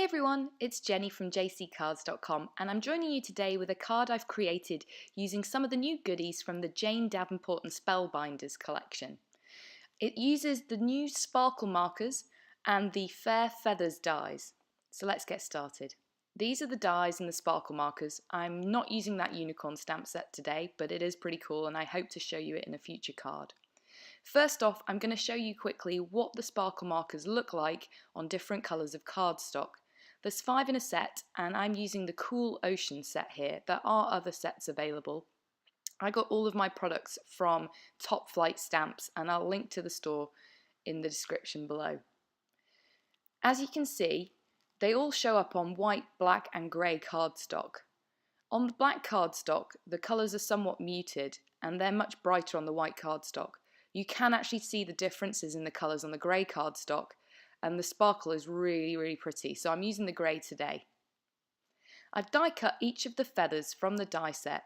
everyone, it's Jenny from jccards.com and I'm joining you today with a card I've created using some of the new goodies from the Jane Davenport and Spellbinders collection. It uses the new sparkle markers and the Fair Feathers dies. So let's get started. These are the dies and the sparkle markers. I'm not using that unicorn stamp set today, but it is pretty cool and I hope to show you it in a future card. First off, I'm going to show you quickly what the sparkle markers look like on different colours of cardstock. There's 5 in a set and I'm using the Cool Ocean set here. There are other sets available. I got all of my products from Topflight stamps and I'll link to the store in the description below. As you can see, they all show up on white, black and grey cardstock. On the black cardstock, the colours are somewhat muted and they're much brighter on the white cardstock. You can actually see the differences in the colours on the grey cardstock, and the sparkle is really pretty, so I'm using the grey today. I've die cut each of the feathers from the die set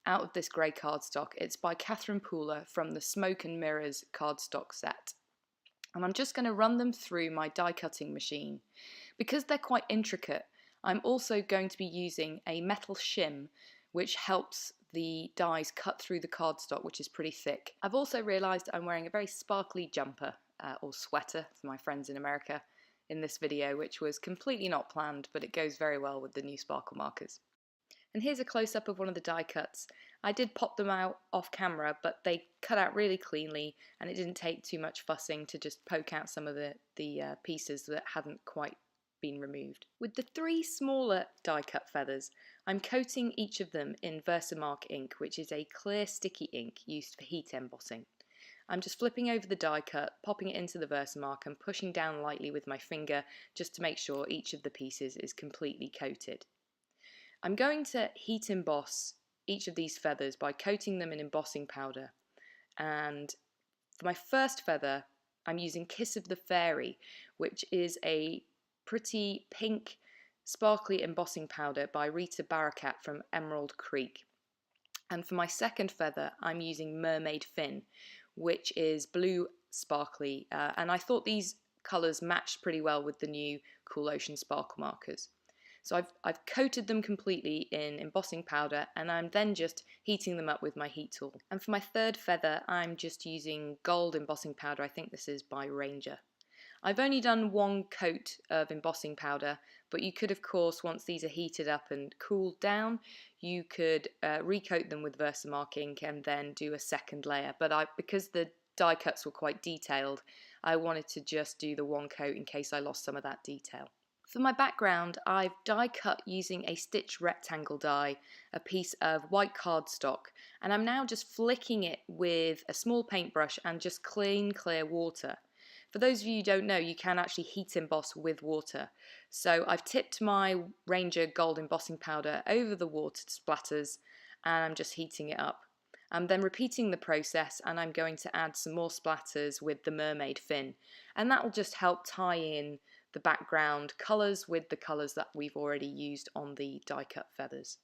out of this grey cardstock. It's by Catherine Pooler from the Smoke and Mirrors cardstock set. And I'm just going to run them through my die cutting machine. Because they're quite intricate, I'm also going to be using a metal shim which helps the dies cut through the cardstock, which is pretty thick. I've also realised I'm wearing a very sparkly jumper or sweater for my friends in America in this video, which was completely not planned, but it goes very well with the new sparkle markers. And here's a close-up of one of the die cuts. I did pop them out off camera, but they cut out really cleanly and it didn't take too much fussing to just poke out some of the pieces that hadn't quite been removed. With the 3 smaller die cut feathers, I'm coating each of them in VersaMark ink, which is a clear sticky ink used for heat embossing. I'm just flipping over the die cut, popping it into the VersaMark and pushing down lightly with my finger just to make sure each of the pieces is completely coated. I'm going to heat emboss each of these feathers by coating them in embossing powder, and for my first feather I'm using Kiss of the Fairy, which is a pretty pink sparkly embossing powder by Rita Barakat from Emerald Creek. And for my second feather I'm using Mermaid Fin, which is blue sparkly, and I thought these colours matched pretty well with the new Cool Ocean sparkle markers. So I've coated them completely in embossing powder and I'm then just heating them up with my heat tool. And for my third feather I'm just using gold embossing powder. I think this is by Ranger. I've only done 1 coat of embossing powder, but you could of course, once these are heated up and cooled down, you could recoat them with VersaMark ink and then do a second layer. But because the die cuts were quite detailed, I wanted to just do the 1 coat in case I lost some of that detail. For my background, I've die cut using a stitch rectangle die, a piece of white cardstock, and I'm now just flicking it with a small paintbrush and just clear water. For those of you who don't know, you can actually heat emboss with water. So I've tipped my Ranger gold embossing powder over the water splatters and I'm just heating it up. I'm then repeating the process and I'm going to add some more splatters with the Mermaid Fin, and that will just help tie in the background colours with the colours that we've already used on the die cut feathers.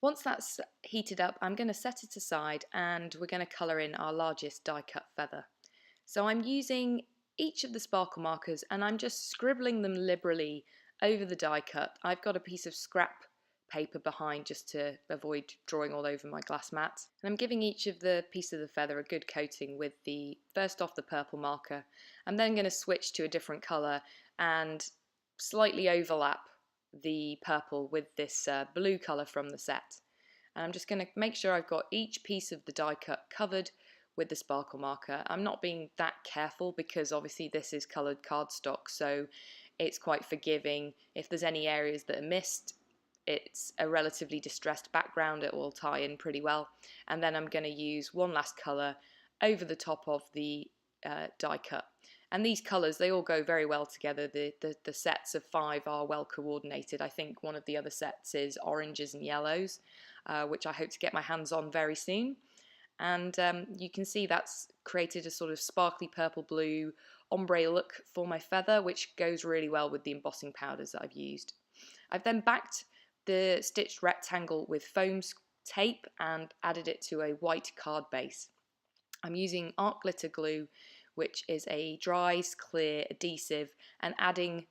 Once that's heated up, I'm going to set it aside and we're going to colour in our largest die cut feather. So I'm using each of the sparkle markers and I'm just scribbling them liberally over the die cut. I've got a piece of scrap paper behind just to avoid drawing all over my glass mat. And I'm giving each of the piece of the feather a good coating with first off the purple marker. I'm then going to switch to a different colour and slightly overlap the purple with this blue colour from the set. And I'm just going to make sure I've got each piece of the die cut covered with the sparkle marker. I'm not being that careful because obviously this is coloured cardstock, so it's quite forgiving. If there's any areas that are missed, it's a relatively distressed background, it will tie in pretty well. And then I'm going to use one last colour over the top of the die cut. And these colours, they all go very well together. The sets of 5 are well coordinated. I think one of the other sets is oranges and yellows, which I hope to get my hands on very soon. And you can see that's created a sort of sparkly purple blue ombre look for my feather, which goes really well with the embossing powders that I've used. I've then backed the stitched rectangle with foam tape and added it to a white card base. I'm using art glitter glue, which is a dries clear adhesive, and adding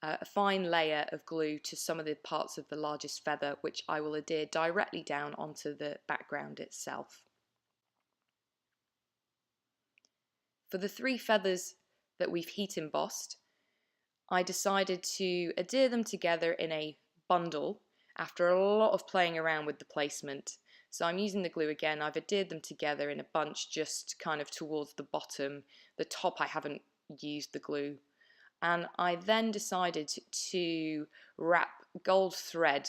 a fine layer of glue to some of the parts of the largest feather, which I will adhere directly down onto the background itself. For the 3 feathers that we've heat embossed, I decided to adhere them together in a bundle after a lot of playing around with the placement. So I'm using the glue again. I've adhered them together in a bunch just kind of towards the bottom. The top I haven't used the glue. And I then decided to wrap gold thread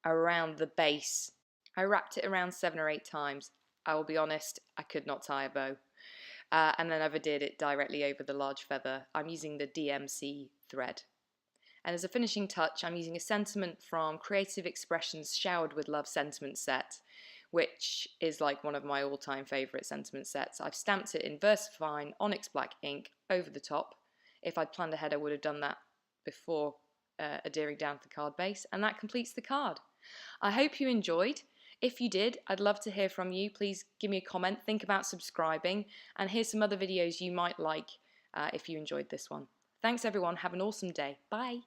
around the base. I wrapped it around 7 or 8 times. I will be honest, I could not tie a bow. And then I've adhered it directly over the large feather. I'm using the DMC thread. And as a finishing touch, I'm using a sentiment from Creative Expressions Showered with Love sentiment set, which is like one of my all-time favourite sentiment sets. I've stamped it in VersaFine Onyx Black ink over the top. If I'd planned ahead, I would have done that before adhering down to the card base, and that completes the card. I hope you enjoyed. If you did, I'd love to hear from you. Please give me a comment, think about subscribing, and here's some other videos you might like if you enjoyed this one. Thanks everyone, have an awesome day. Bye!